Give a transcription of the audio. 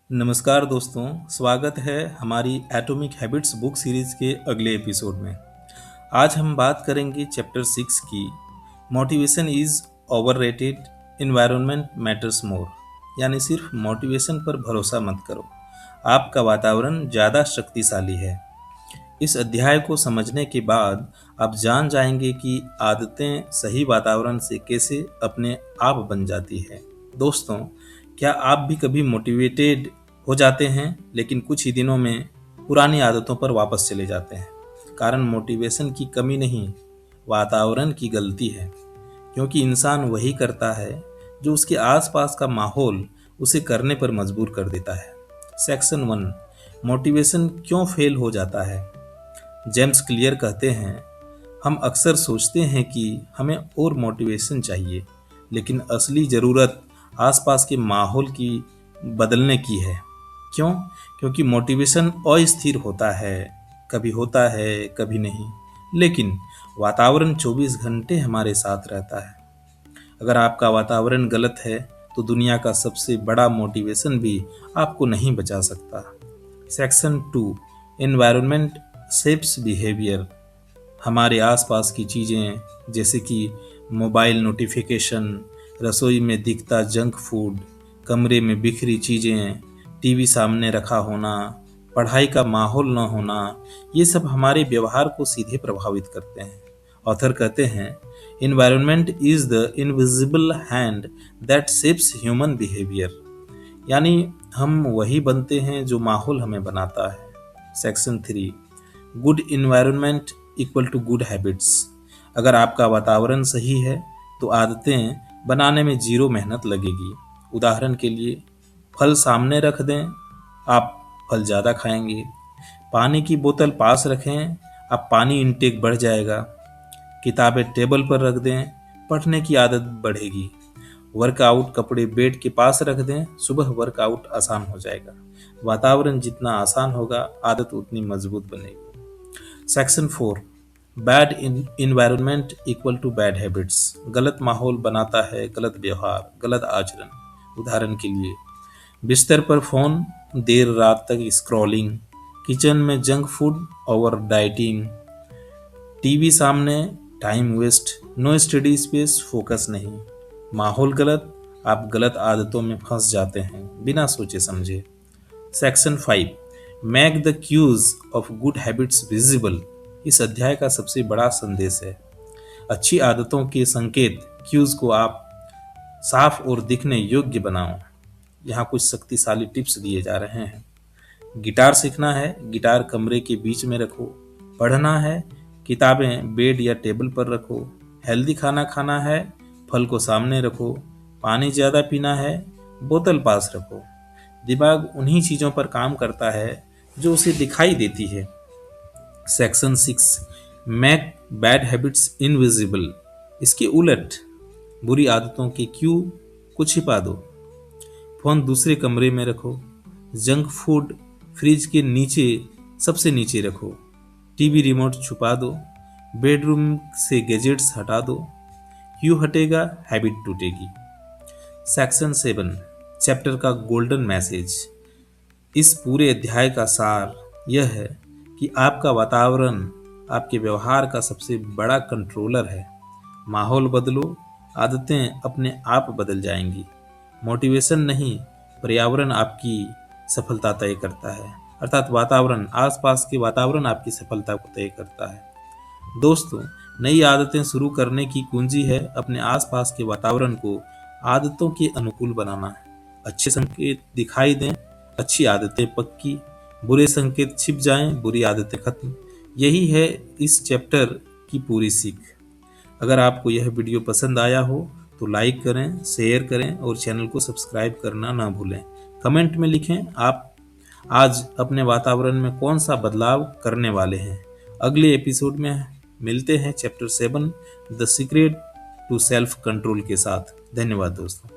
नमस्कार दोस्तों, स्वागत है हमारी एटॉमिक हैबिट्स बुक सीरीज के अगले एपिसोड में। आज हम बात करेंगे चैप्टर 6 की motivation is overrated, environment matters more. यानी सिर्फ मोटिवेशन पर भरोसा मत करो, आपका वातावरण ज़्यादा शक्तिशाली है। इस अध्याय को समझने के बाद आप जान जाएंगे कि आदतें सही वातावरण से कैसे अपने आप बन जाती है। दोस्तों, क्या आप भी कभी मोटिवेटेड हो जाते हैं लेकिन कुछ ही दिनों में पुरानी आदतों पर वापस चले जाते हैं? कारण मोटिवेशन की कमी नहीं, वातावरण की गलती है। क्योंकि इंसान वही करता है जो उसके आसपास का माहौल उसे करने पर मजबूर कर देता है। सेक्शन 1, मोटिवेशन क्यों फेल हो जाता है। जेम्स क्लियर कहते हैं, हम अक्सर सोचते हैं कि हमें और मोटिवेशन चाहिए, लेकिन असली ज़रूरत आसपास के माहौल की बदलने की है। क्यों? क्योंकि मोटिवेशन अस्थिर होता है, कभी नहीं, लेकिन वातावरण 24 घंटे हमारे साथ रहता है। अगर आपका वातावरण गलत है तो दुनिया का सबसे बड़ा मोटिवेशन भी आपको नहीं बचा सकता। Section 2, environment shapes behaviour. हमारे आसपास की चीज़ें जैसे कि मोबाइल नोटिफिकेशन, रसोई में दिखता जंक फूड, कमरे में बिखरी चीज़ें, टीवी सामने रखा होना, पढ़ाई का माहौल न होना, ये सब हमारे व्यवहार को सीधे प्रभावित करते हैं। ऑथर कहते हैं, environment is the invisible hand that shapes human behaviour. यानी हम वही बनते हैं जो माहौल हमें बनाता है। Section 3, good environment equal to good habits. अगर आपका वातावरण सही है तो आदतें बनाने में जीरो मेहनत लगेगी। उदाहरण के लिए, फल सामने रख दें, आप फल ज़्यादा खाएंगे। पानी की बोतल पास रखें, आप पानी इंटेक बढ़ जाएगा। किताबें टेबल पर रख दें, पढ़ने की आदत बढ़ेगी। वर्कआउट कपड़े बेड के पास रख दें, सुबह वर्कआउट आसान हो जाएगा। वातावरण जितना आसान होगा, आदत उतनी मजबूत बनेगी। Section 4, bad environment equal to bad habits. गलत माहौल बनाता है गलत व्यवहार, गलत आचरण। उदाहरण के लिए, बिस्तर पर फोन, देर रात तक स्क्रॉलिंग, किचन में junk food, over dieting, TV सामने time waste, no study space, focus नहीं। माहौल गलत, आप गलत आदतों में फंस जाते हैं बिना सोचे समझे। Section 5, make the cues of good habits visible. इस अध्याय का सबसे बड़ा संदेश है, अच्छी आदतों के संकेत, क्यूज को आप साफ और दिखने योग्य बनाओ। यहाँ कुछ शक्तिशाली टिप्स दिए जा रहे हैं। गिटार सीखना है, गिटार कमरे के बीच में रखो। पढ़ना है, किताबें बेड या टेबल पर रखो। हेल्दी खाना खाना है, फल को सामने रखो। पानी ज़्यादा पीना है, बोतल पास रखो। दिमाग उन्हीं चीज़ों पर काम करता है जो उसे दिखाई देती है। Section 6, make bad habits invisible. इसके उलट, बुरी आदतों के क्यू को छिपा दो। फ़ोन दूसरे कमरे में रखो। जंक फूड फ्रिज के नीचे, सबसे नीचे रखो। टीवी रिमोट छुपा दो। बेडरूम से गैजेट्स हटा दो। क्यों हटेगा? हैबिट टूटेगी। सेक्शन 7, चैप्टर का गोल्डन मैसेज। इस पूरे अध्याय का सार यह है कि आपका वातावरण आपके व्यवहार का सबसे बड़ा कंट्रोलर है। माहौल बदलो, आदतें अपने आप बदल जाएंगी। मोटिवेशन नहीं, पर्यावरण आपकी सफलता तय करता है। अर्थात वातावरण, आसपास के वातावरण आपकी सफलता को तय करता है। दोस्तों, नई आदतें शुरू करने की कुंजी है अपने आसपास के वातावरण को आदतों के अनुकूल बनाना है। अच्छे संकेत दिखाई दें, अच्छी आदतें पक्की, बुरे संकेत छिप जाएं, बुरी आदतें खत्म। यही है इस चैप्टर की पूरी सीख। अगर आपको यह वीडियो पसंद आया हो तो लाइक करें, शेयर करें और चैनल को सब्सक्राइब करना ना भूलें। कमेंट में लिखें आप आज अपने वातावरण में कौन सा बदलाव करने वाले हैं। अगले एपिसोड में मिलते हैं chapter 7, the secret to self control के साथ। धन्यवाद दोस्तों।